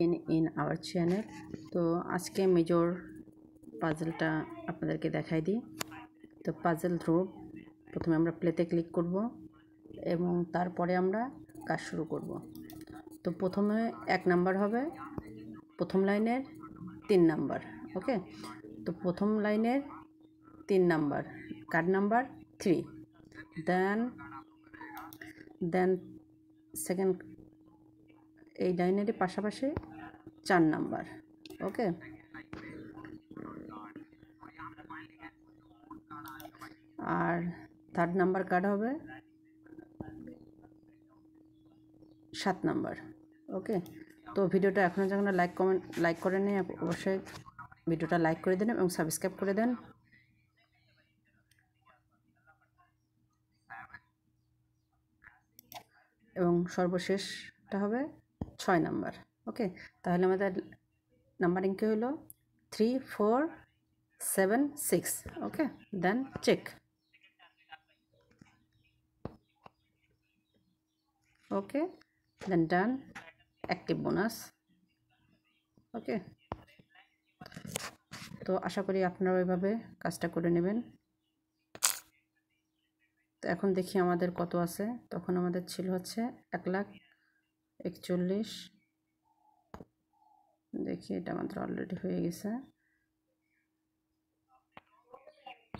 in our channel। তো আজকে major পাজলটা আপনাদেরকে দেখাই দিই। তো পাজল ধ্রুব প্রথমে আমরা প্লেতে ক্লিক করব এবং তারপরে আমরা কাজ শুরু করব। তো প্রথমে 1 নাম্বার হবে, প্রথম লাইনের 3 নাম্বার। ওকে, তো প্রথম লাইনের 3 number, card number 3, then second এই লাইনেরই পাশাপাশি 4 নাম্বার। ওকে, আর থার্ড নাম্বার কার্ড হবে 7 নাম্বার। ওকে, তো ভিডিওটা এখনও যখন লাইক করে নিন, অবশ্যই ভিডিওটা লাইক করে দেন এবং সাবস্ক্রাইব করে দেন। এবং সর্বশেষটা হবে 6 নাম্বার। ওকে, তাহলে আমাদের নাম্বারিং কি হলো 3 4 7 6। ওকে, দেন চেক। ওকে, দেন ডান, অ্যাক্টিভ বোনাস। ওকে, তো আশা করি আপনারা ওইভাবে কাজটা করে নেবেন। তো এখন দেখি আমাদের কত আছে। তখন আমাদের ছিল হচ্ছে 1,41,000। দেখি এটা আমাদের অলরেডি হয়ে গেছে।